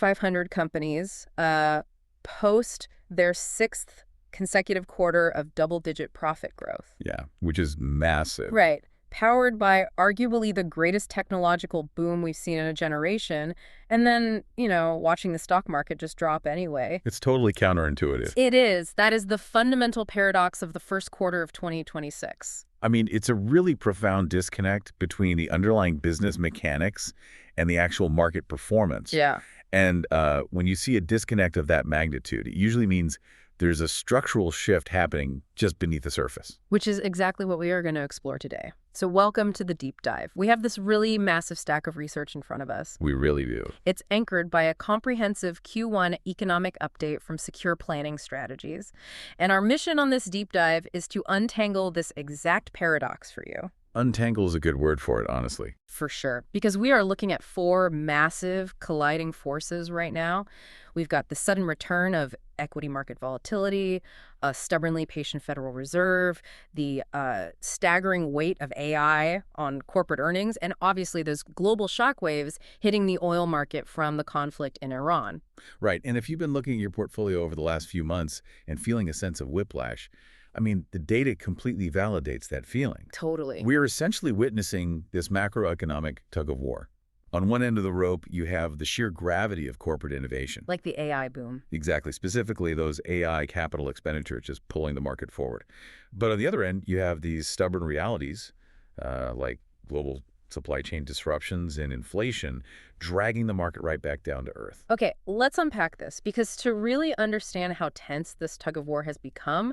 500 companies post their sixth consecutive quarter of double-digit profit growth. Yeah, which is massive. Right. Powered by arguably the greatest technological boom we've seen in a generation, and then, watching the stock market just drop anyway. It's totally counterintuitive. It is. That is the fundamental paradox of the first quarter of 2026. I mean, it's a really profound disconnect between the underlying business mechanics and the actual market performance. Yeah. And when you see a disconnect of that magnitude, it usually means there's a structural shift happening just beneath the surface. Which is exactly what we are going to explore today. So welcome to the deep dive. We have this really massive stack of research in front of us. We really do. It's anchored by a comprehensive Q1 economic update from Secure Planning Strategies. And our mission on this deep dive is to untangle this exact paradox for you. Untangle is a good word for it, honestly. For sure. Because we are looking at four massive colliding forces right now. We've got the sudden return of equity market volatility, a stubbornly patient Federal Reserve, the staggering weight of AI on corporate earnings, and obviously those global shockwaves hitting the oil market from the conflict in Iran. Right. And if you've been looking at your portfolio over the last few months and feeling a sense of whiplash, I mean, the data completely validates that feeling. Totally. We're essentially witnessing this macroeconomic tug of war. On one end of the rope, you have the sheer gravity of corporate innovation. Like the AI boom. Exactly. Specifically, those AI capital expenditures just pulling the market forward. But on the other end, you have these stubborn realities like global supply chain disruptions and inflation dragging the market right back down to earth. Okay, let's unpack this, because to really understand how tense this tug of war has become,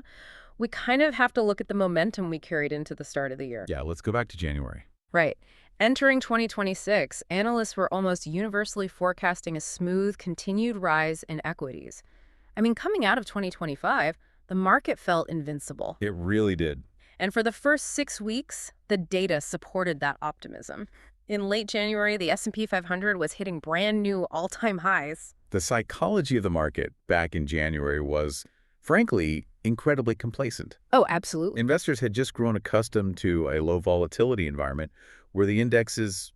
we kind of have to look at the momentum we carried into the start of the year. Yeah, let's go back to January. Right. Entering 2026, analysts were almost universally forecasting a smooth, continued rise in equities. I mean, coming out of 2025, the market felt invincible. It really did. And for the first 6 weeks, the data supported that optimism. In late January, the S&P 500 was hitting brand new all-time highs. The psychology of the market back in January was, frankly, incredibly complacent. Oh, absolutely. Investors had just grown accustomed to a low volatility environment where the indexes,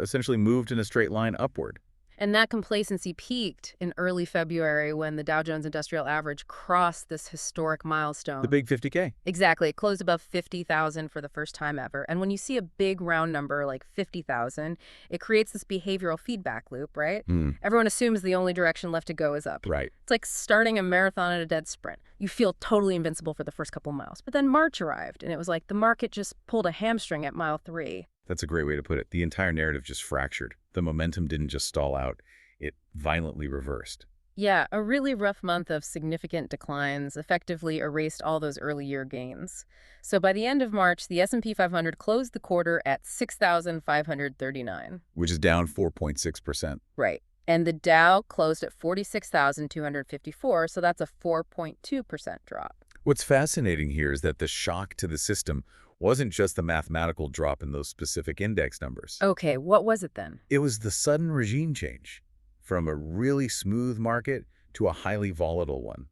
essentially moved in a straight line upward. And that complacency peaked in early February when the Dow Jones Industrial Average crossed this historic milestone. The big 50K. Exactly. It closed above 50,000 for the first time ever. And when you see a big round number like 50,000, it creates this behavioral feedback loop, right? Everyone assumes the only direction left to go is up. Right. It's like starting a marathon at a dead sprint. You feel totally invincible for the first couple of miles. But then March arrived, and it was like the market just pulled a hamstring at mile 3. That's a great way to put it. The entire narrative just fractured. The momentum didn't just stall out. It violently reversed. Yeah, a really rough month of significant declines effectively erased all those early year gains. So by the end of March, the S&P 500 closed the quarter at 6,539. Which is down 4.6%. Right. And the Dow closed at 46,254, so that's a 4.2% drop. What's fascinating here is that the shock to the system wasn't just the mathematical drop in those specific index numbers. Okay, what was it then? It was the sudden regime change from a really smooth market to a highly volatile one.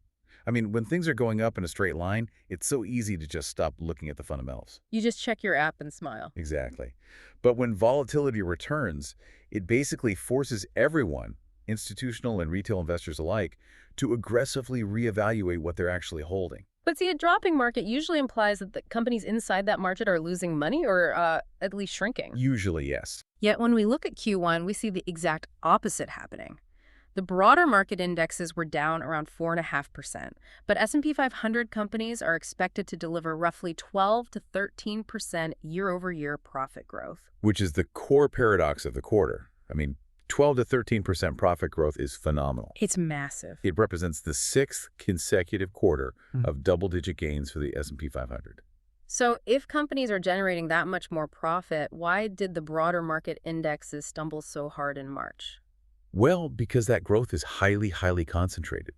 I mean, when things are going up in a straight line, it's so easy to just stop looking at the fundamentals. You just check your app and smile. Exactly. But when volatility returns, it basically forces everyone, institutional and retail investors alike, to aggressively reevaluate what they're actually holding. But see, a dropping market usually implies that the companies inside that market are losing money or at least shrinking. Usually, yes. Yet when we look at Q1, we see the exact opposite happening. The broader market indexes were down around 4.5%, but S&P 500 companies are expected to deliver roughly 12 to 13% year-over-year profit growth. Which is the core paradox of the quarter. I mean, 12 to 13% profit growth is phenomenal. It's massive. It represents the 6th consecutive quarter of double-digit gains for the S&P 500. So if companies are generating that much more profit, why did the broader market indexes stumble so hard in March? Well, because that growth is highly, highly concentrated.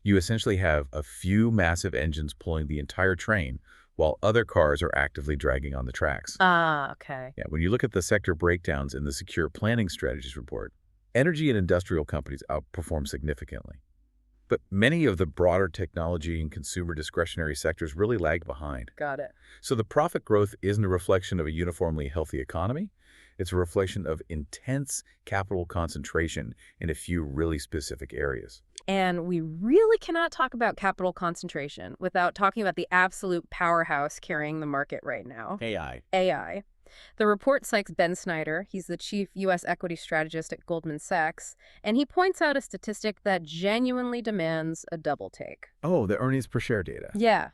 You essentially have a few massive engines pulling the entire train while other cars are actively dragging on the tracks. Ah, okay. Yeah, when you look at the sector breakdowns in the Secure Planning Strategies report, energy and industrial companies outperform significantly. But many of the broader technology and consumer discretionary sectors really lag behind. Got it. So the profit growth isn't a reflection of a uniformly healthy economy. It's a reflection of intense capital concentration in a few really specific areas. And we really cannot talk about capital concentration without talking about the absolute powerhouse carrying the market right now, AI. AI. The report cites Ben Snyder. He's the chief U.S. equity strategist at Goldman Sachs, and he points out a statistic that genuinely demands a double take. Oh, the earnings per share data. Yeah.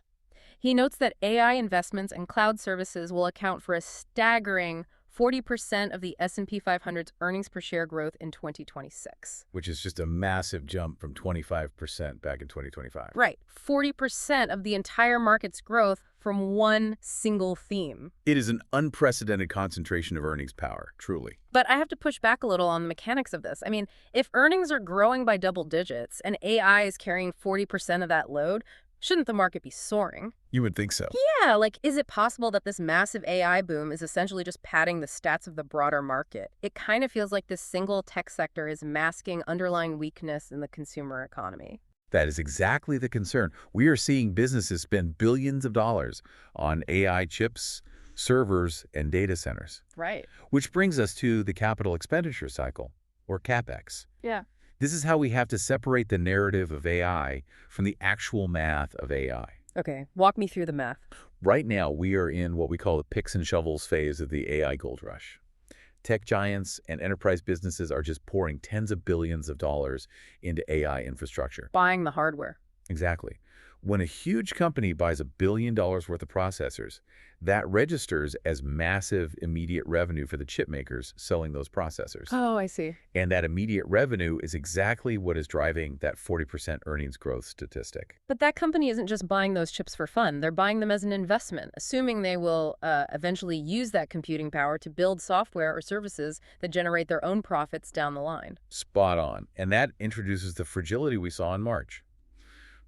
He notes that AI investments and cloud services will account for a staggering 40% of the S&P 500's earnings per share growth in 2026. Which is just a massive jump from 25% back in 2025. Right. 40% of the entire market's growth from one single theme. It is an unprecedented concentration of earnings power, truly. But I have to push back a little on the mechanics of this. I mean, if earnings are growing by double digits and AI is carrying 40% of that load, shouldn't the market be soaring? You would think so. Yeah, like, is it possible that this massive AI boom is essentially just padding the stats of the broader market? It kind of feels like this single tech sector is masking underlying weakness in the consumer economy. That is exactly the concern. We are seeing businesses spend billions of dollars on AI chips, servers, and data centers. Right. Which brings us to the capital expenditure cycle, or CapEx. Yeah. This is how we have to separate the narrative of AI from the actual math of AI. Okay, walk me through the math. Right now, we are in what we call the picks and shovels phase of the AI gold rush. Tech giants and enterprise businesses are just pouring tens of billions of dollars into AI infrastructure. Buying the hardware. Exactly. When a huge company buys $1 billion worth of processors, that registers as massive immediate revenue for the chip makers selling those processors. Oh, I see. And that immediate revenue is exactly what is driving that 40% earnings growth statistic. But that company isn't just buying those chips for fun. They're buying them as an investment, assuming they will eventually use that computing power to build software or services that generate their own profits down the line. Spot on. And that introduces the fragility we saw in March.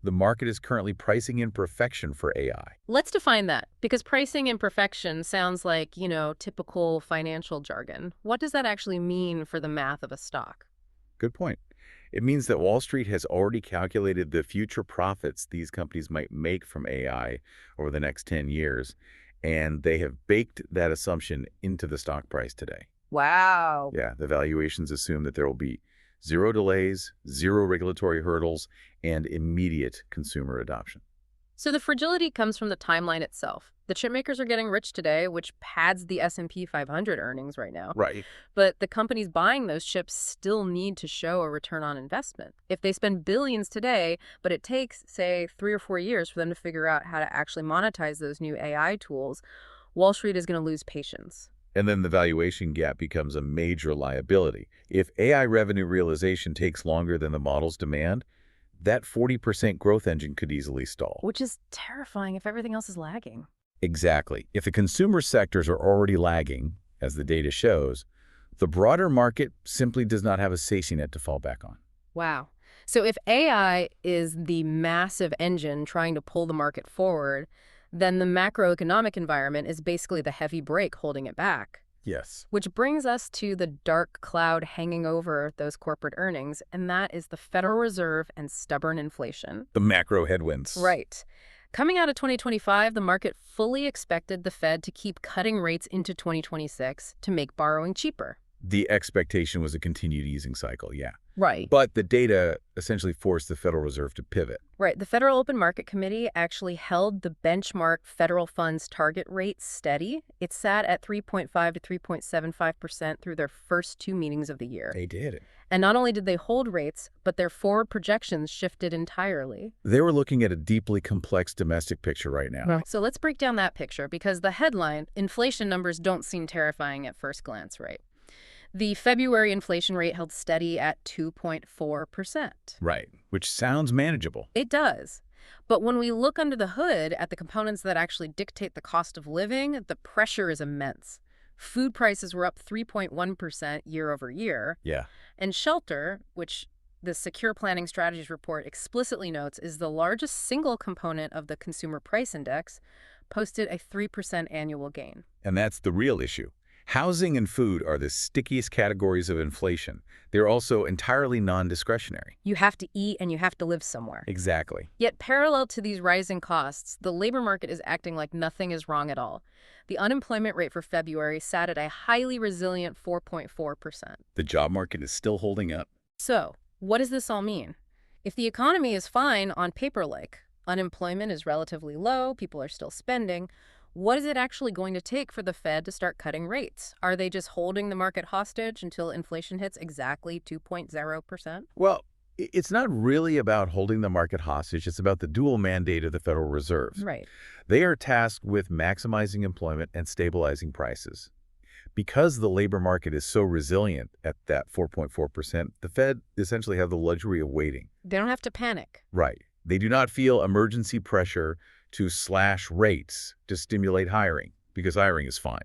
The market is currently pricing in perfection for AI. Let's define that, because pricing in perfection sounds like, typical financial jargon. What does that actually mean for the math of a stock? Good point. It means that Wall Street has already calculated the future profits these companies might make from AI over the next 10 years, and they have baked that assumption into the stock price today. Wow. Yeah, the valuations assume that there will be zero delays, zero regulatory hurdles, and immediate consumer adoption. So the fragility comes from the timeline itself. The chip makers are getting rich today, which pads the S&P 500 earnings right now. Right. But the companies buying those chips still need to show a return on investment. If they spend billions today, but it takes, say, 3 or 4 years for them to figure out how to actually monetize those new AI tools, Wall Street is going to lose patience. And then the valuation gap becomes a major liability. If AI revenue realization takes longer than the model's demand, that 40% growth engine could easily stall. Which is terrifying if everything else is lagging. Exactly. If the consumer sectors are already lagging, as the data shows, the broader market simply does not have a safety net to fall back on. Wow. So if AI is the massive engine trying to pull the market forward, then the macroeconomic environment is basically the heavy brake holding it back. Yes. Which brings us to the dark cloud hanging over those corporate earnings, and that is the Federal Reserve and stubborn inflation. The macro headwinds. Right. Coming out of 2025, the market fully expected the Fed to keep cutting rates into 2026 to make borrowing cheaper. The expectation was a continued easing cycle, yeah. Right. But the data essentially forced the Federal Reserve to pivot. Right. The Federal Open Market Committee actually held the benchmark federal funds target rate steady. It sat at 3.5 to 3.75% through their first 2 meetings of the year. They did. And not only did they hold rates, but their forward projections shifted entirely. They were looking at a deeply complex domestic picture right now. So let's break down that picture, because the headline, inflation numbers don't seem terrifying at first glance, right? The February inflation rate held steady at 2.4%. Right, which sounds manageable. It does. But when we look under the hood at the components that actually dictate the cost of living, the pressure is immense. Food prices were up 3.1% year over year. Yeah. And shelter, which the Secure Planning Strategies report explicitly notes is the largest single component of the Consumer Price Index, posted a 3% annual gain. And that's the real issue. Housing and food are the stickiest categories of inflation. They're also entirely non-discretionary. You have to eat and you have to live somewhere. Exactly. Yet parallel to these rising costs, the labor market is acting like nothing is wrong at all. The unemployment rate for February sat at a highly resilient 4.4%. The job market is still holding up. So, what does this all mean? If the economy is fine on paper like, unemployment is relatively low, people are still spending, what is it actually going to take for the Fed to start cutting rates? Are they just holding the market hostage until inflation hits exactly 2.0%? Well, it's not really about holding the market hostage. It's about the dual mandate of the Federal Reserve. Right. They are tasked with maximizing employment and stabilizing prices. Because the labor market is so resilient at that 4.4%, the Fed essentially have the luxury of waiting. They don't have to panic. Right. They do not feel emergency pressure to slash rates to stimulate hiring, because hiring is fine.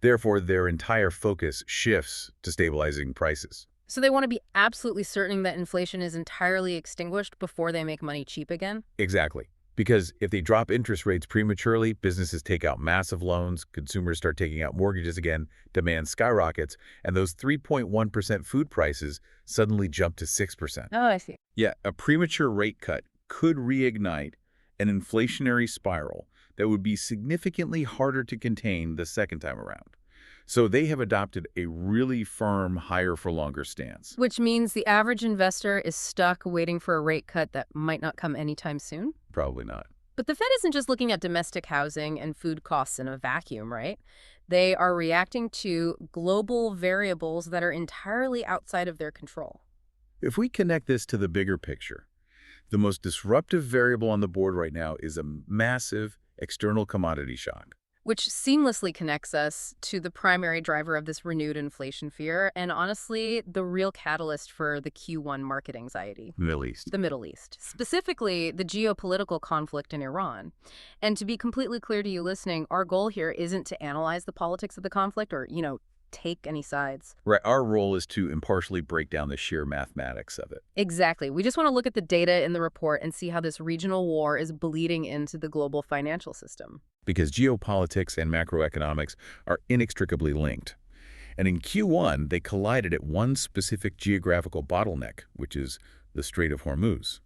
Therefore, their entire focus shifts to stabilizing prices. So they want to be absolutely certain that inflation is entirely extinguished before they make money cheap again? Exactly. Because if they drop interest rates prematurely, businesses take out massive loans, consumers start taking out mortgages again, demand skyrockets, and those 3.1% food prices suddenly jump to 6%. Oh, I see. Yeah, a premature rate cut could reignite an inflationary spiral that would be significantly harder to contain the second time around. So they have adopted a really firm higher-for-longer stance. Which means the average investor is stuck waiting for a rate cut that might not come anytime soon? Probably not. But the Fed isn't just looking at domestic housing and food costs in a vacuum, right? They are reacting to global variables that are entirely outside of their control. If we connect this to the bigger picture, the most disruptive variable on the board right now is a massive external commodity shock. Which seamlessly connects us to the primary driver of this renewed inflation fear, and honestly, the real catalyst for the Q1 market anxiety. Middle East. The Middle East, specifically the geopolitical conflict in Iran. And to be completely clear to you listening, our goal here isn't to analyze the politics of the conflict or, take any sides. Right. Our role is to impartially break down the sheer mathematics of it. Exactly. We just want to look at the data in the report and see how this regional war is bleeding into the global financial system. Because geopolitics and macroeconomics are inextricably linked. And in Q1, they collided at one specific geographical bottleneck, which is the Strait of Hormuz.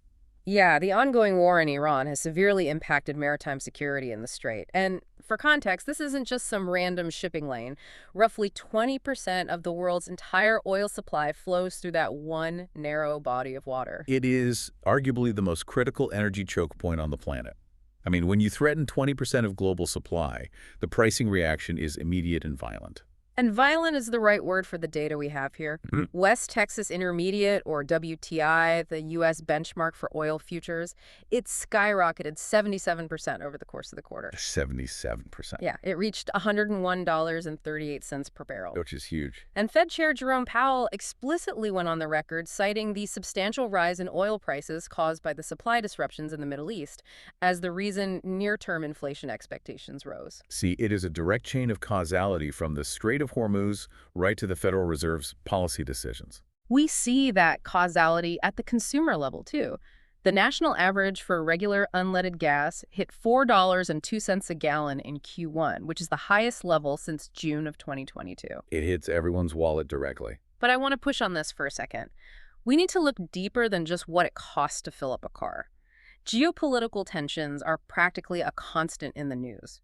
Yeah, the ongoing war in Iran has severely impacted maritime security in the strait. And for context, this isn't just some random shipping lane. Roughly 20% of the world's entire oil supply flows through that one narrow body of water. It is arguably the most critical energy choke point on the planet. I mean, when you threaten 20% of global supply, the pricing reaction is immediate and violent. And violent is the right word for the data we have here. West Texas Intermediate, or WTI, the U.S. benchmark for oil futures, it skyrocketed 77% over the course of the quarter. 77%. Yeah, it reached $101.38 per barrel. Which is huge. And Fed Chair Jerome Powell explicitly went on the record citing the substantial rise in oil prices caused by the supply disruptions in the Middle East as the reason near-term inflation expectations rose. See, it is a direct chain of causality from the Strait of Hormuz right to the Federal Reserve's policy decisions. We see that causality at the consumer level, too. The national average for regular unleaded gas hit $4.02 a gallon in Q1, which is the highest level since June of 2022. It hits everyone's wallet directly. But I want to push on this for a second. We need to look deeper than just what it costs to fill up a car. Geopolitical tensions are practically a constant in the news.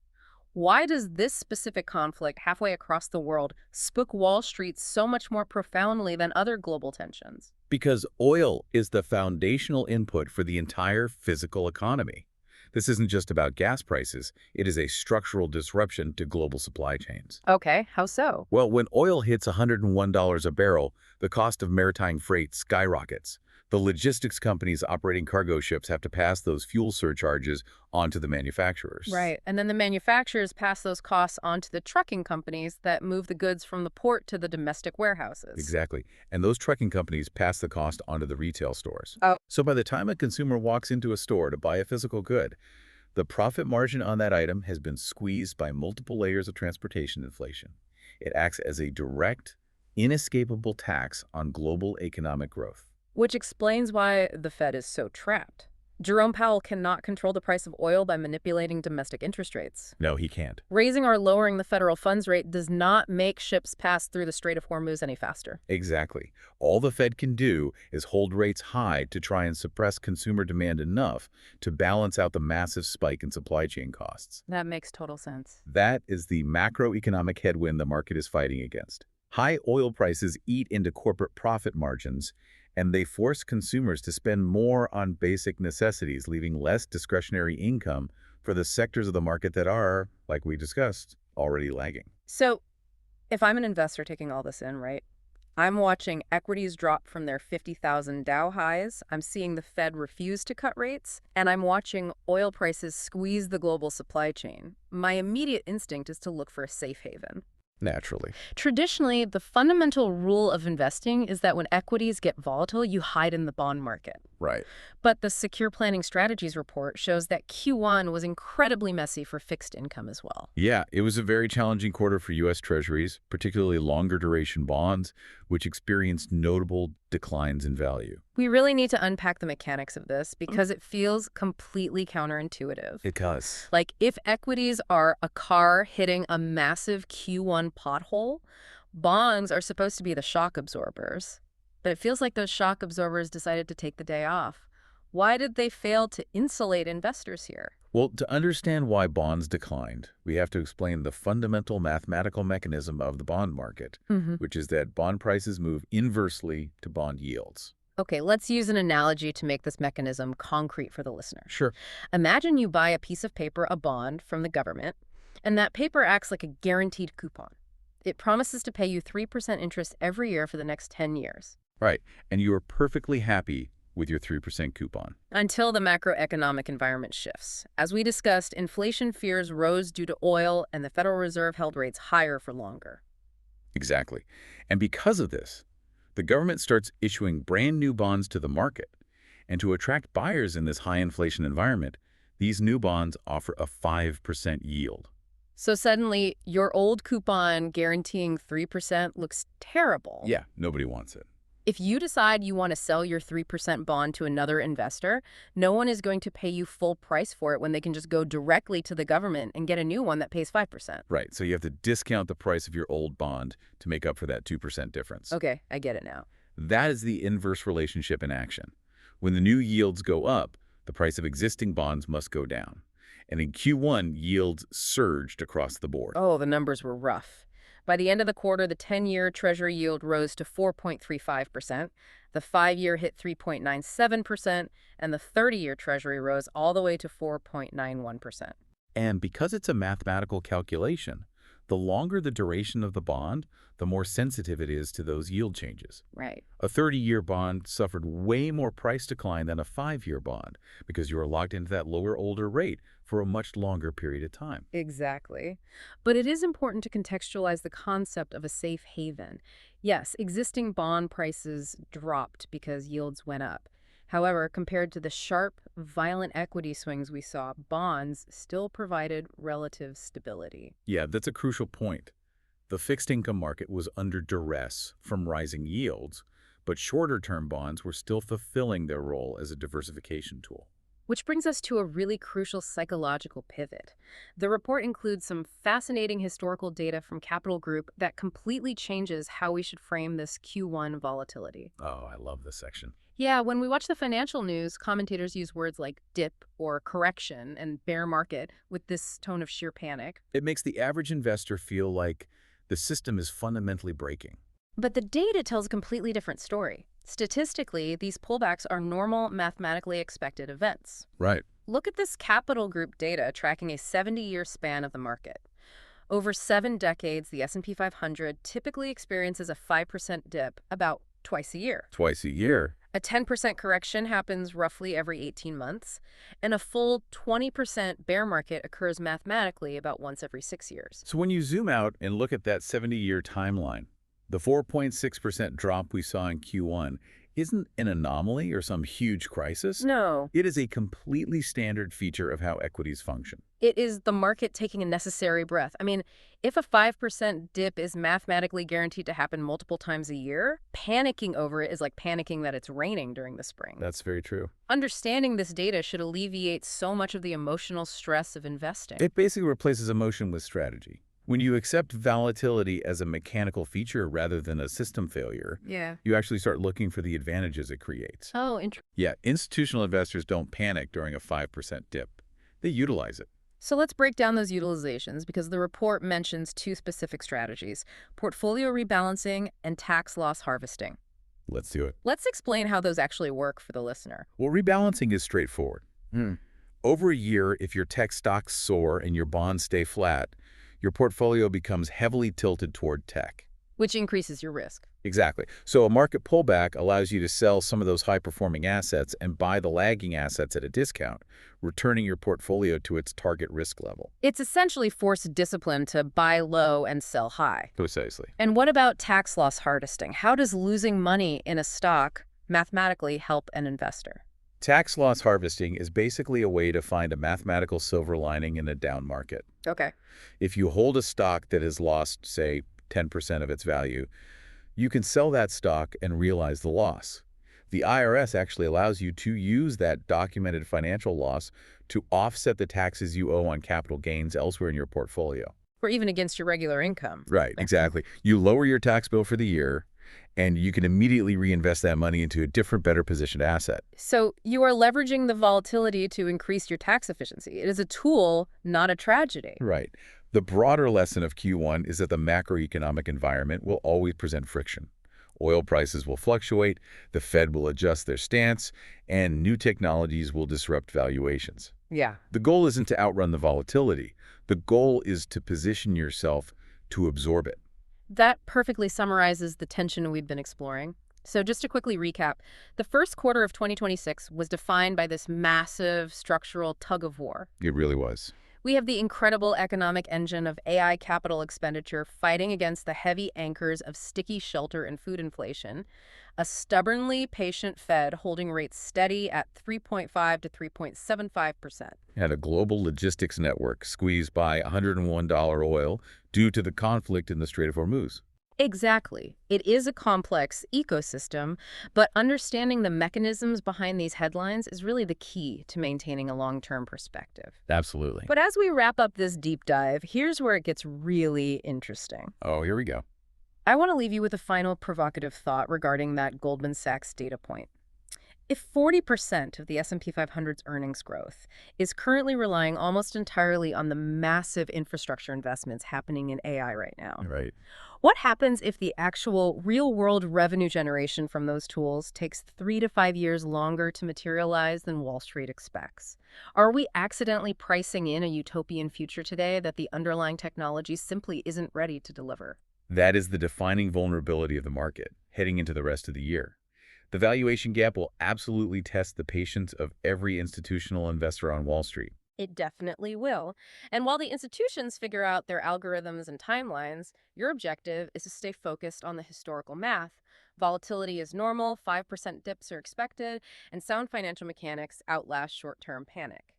Why does this specific conflict halfway across the world spook Wall Street so much more profoundly than other global tensions? Because oil is the foundational input for the entire physical economy. This isn't just about gas prices. It is a structural disruption to global supply chains. Okay, how so? Well, when oil hits $101 a barrel, the cost of maritime freight skyrockets. The logistics companies operating cargo ships have to pass those fuel surcharges on to the manufacturers. Right, and then the manufacturers pass those costs on to the trucking companies that move the goods from the port to the domestic warehouses. Exactly. And those trucking companies pass the cost onto the retail stores. Oh. So by the time a consumer walks into a store to buy a physical good, the profit margin on that item has been squeezed by multiple layers of transportation inflation. It acts as a direct, inescapable tax on global economic growth. Which explains why the Fed is so trapped. Jerome Powell cannot control the price of oil by manipulating domestic interest rates. No, he can't. Raising or lowering the federal funds rate does not make ships pass through the Strait of Hormuz any faster. Exactly. All the Fed can do is hold rates high to try and suppress consumer demand enough to balance out the massive spike in supply chain costs. That makes total sense. That is the macroeconomic headwind the market is fighting against. High oil prices eat into corporate profit margins, and they force consumers to spend more on basic necessities, leaving less discretionary income for the sectors of the market that are, like we discussed, already lagging. So, if I'm an investor taking all this in, right? I'm watching equities drop from their 50,000 Dow highs. I'm seeing the Fed refuse to cut rates, and I'm watching oil prices squeeze the global supply chain. My immediate instinct is to look for a safe haven. Naturally. Traditionally, the fundamental rule of investing is that when equities get volatile, you hide in the bond market. Right. But the Secure Planning Strategies report shows that Q1 was incredibly messy for fixed income as well. Yeah, it was a very challenging quarter for U.S. Treasuries, particularly longer duration bonds, which experienced notable declines in value. We really need to unpack the mechanics of this because it feels completely counterintuitive. It does. Like, if equities are a car hitting a massive Q1 pothole, bonds are supposed to be the shock absorbers. But it feels like those shock absorbers decided to take the day off. Why did they fail to insulate investors here? Well, to understand why bonds declined, we have to explain the fundamental mathematical mechanism of the bond market, which is that bond prices move inversely to bond yields. Okay, let's use an analogy to make this mechanism concrete for the listener. Sure. Imagine you buy a piece of paper, a bond, from the government, and that paper acts like a guaranteed coupon. It promises to pay you 3% interest every year for the next 10 years. Right, and you are perfectly happy with your 3% coupon. Until the macroeconomic environment shifts. As we discussed, inflation fears rose due to oil, and the Federal Reserve held rates higher for longer. Exactly. And because of this, the government starts issuing brand new bonds to the market. And to attract buyers in this high inflation environment, these new bonds offer a 5% yield. So suddenly, your old coupon guaranteeing 3% looks terrible. Yeah, nobody wants it. If you decide you want to sell your 3% bond to another investor, no one is going to pay you full price for it when they can just go directly to the government and get a new one that pays 5%. Right, so you have to discount the price of your old bond to make up for that 2% difference. Okay, I get it now. That is the inverse relationship in action. When the new yields go up, the price of existing bonds must go down. And in Q1, yields surged across the board. Oh, the numbers were rough. By the end of the quarter, the 10-year Treasury yield rose to 4.35%, the 5-year hit 3.97%, and the 30-year Treasury rose all the way to 4.91%. And because it's a mathematical calculation, the longer the duration of the bond, the more sensitive it is to those yield changes. Right. A 30-year bond suffered way more price decline than a 5-year bond because you are locked into that lower, older rate for a much longer period of time. Exactly. But it is important to contextualize the concept of a safe haven. Yes, existing bond prices dropped because yields went up. However, compared to the sharp, violent equity swings we saw, bonds still provided relative stability. Yeah, that's a crucial point. The fixed income market was under duress from rising yields, but shorter-term bonds were still fulfilling their role as a diversification tool. Which brings us to a really crucial psychological pivot. The report includes some fascinating historical data from Capital Group that completely changes how we should frame this Q1 volatility. Oh, I love this section. Yeah, when we watch the financial news, commentators use words like dip or correction and bear market with this tone of sheer panic. It makes the average investor feel like the system is fundamentally breaking. But the data tells a completely different story. Statistically, these pullbacks are normal, mathematically expected events. Right. Look at this Capital Group data tracking a 70-year span of the market. Over 7 decades, the S&P 500 typically experiences a 5% dip about twice a year. Twice a year. A 10% correction happens roughly every 18 months, and a full 20% bear market occurs mathematically about once every 6 years. So when you zoom out and look at that 70-year timeline, the 4.6% drop we saw in Q1 isn't an anomaly or some huge crisis. No. It is a completely standard feature of how equities function. It is the market taking a necessary breath. I mean, if a 5% dip is mathematically guaranteed to happen multiple times a year, panicking over it is like panicking that it's raining during the spring. That's very true. Understanding this data should alleviate so much of the emotional stress of investing. It basically replaces emotion with strategy. When you accept volatility as a mechanical feature rather than a system failure, Yeah. you actually start looking for the advantages it creates. Oh, interesting. Yeah, institutional investors don't panic during a 5% dip. They utilize it. So let's break down those utilizations because the report mentions two specific strategies: portfolio rebalancing and tax loss harvesting. Let's do it. Let's explain how those actually work for the listener. Well, rebalancing is straightforward. Over a year, if your tech stocks soar and your bonds stay flat, your portfolio becomes heavily tilted toward tech. Which increases your risk. Exactly. So a market pullback allows you to sell some of those high-performing assets and buy the lagging assets at a discount, returning your portfolio to its target risk level. It's essentially forced discipline to buy low and sell high. Precisely. And what about tax loss harvesting? How does losing money in a stock mathematically help an investor? Tax loss harvesting is basically a way to find a mathematical silver lining in a down market. Okay. If you hold a stock that has lost, say, 10% of its value, you can sell that stock and realize the loss. The IRS actually allows you to use that documented financial loss to offset the taxes you owe on capital gains elsewhere in your portfolio. Or even against your regular income. Right, exactly. You lower your tax bill for the year, and you can immediately reinvest that money into a different, better positioned asset. So you are leveraging the volatility to increase your tax efficiency. It is a tool, not a tragedy. Right. The broader lesson of Q1 is that the macroeconomic environment will always present friction. Oil prices will fluctuate, the Fed will adjust their stance, and new technologies will disrupt valuations. Yeah. The goal isn't to outrun the volatility. The goal is to position yourself to absorb it. That perfectly summarizes the tension we've been exploring. So just to quickly recap, the first quarter of 2026 was defined by this massive structural tug of war. It really was. We have the incredible economic engine of AI capital expenditure fighting against the heavy anchors of sticky shelter and food inflation, a stubbornly patient Fed holding rates steady at 3.5 to 3.75%. And a global logistics network squeezed by $101 oil due to the conflict in the Strait of Hormuz. Exactly. It is a complex ecosystem, but understanding the mechanisms behind these headlines is really the key to maintaining a long-term perspective. Absolutely. But as we wrap up this deep dive, here's where it gets really interesting. Oh, here we go. I want to leave you with a final provocative thought regarding that Goldman Sachs data point. If 40% of the S&P 500's earnings growth is currently relying almost entirely on the massive infrastructure investments happening in AI right now, Right. what happens if the actual real-world revenue generation from those tools takes 3 to 5 years longer to materialize than Wall Street expects? Are we accidentally pricing in a utopian future today that the underlying technology simply isn't ready to deliver? That is the defining vulnerability of the market heading into the rest of the year. The valuation gap will absolutely test the patience of every institutional investor on Wall Street. It definitely will. And while the institutions figure out their algorithms and timelines, your objective is to stay focused on the historical math. Volatility is normal, 5% dips are expected, and sound financial mechanics outlast short-term panic.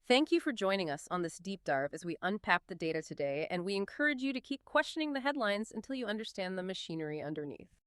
Thank you for joining us on this deep dive as we unpack the data today, and we encourage you to keep questioning the headlines until you understand the machinery underneath.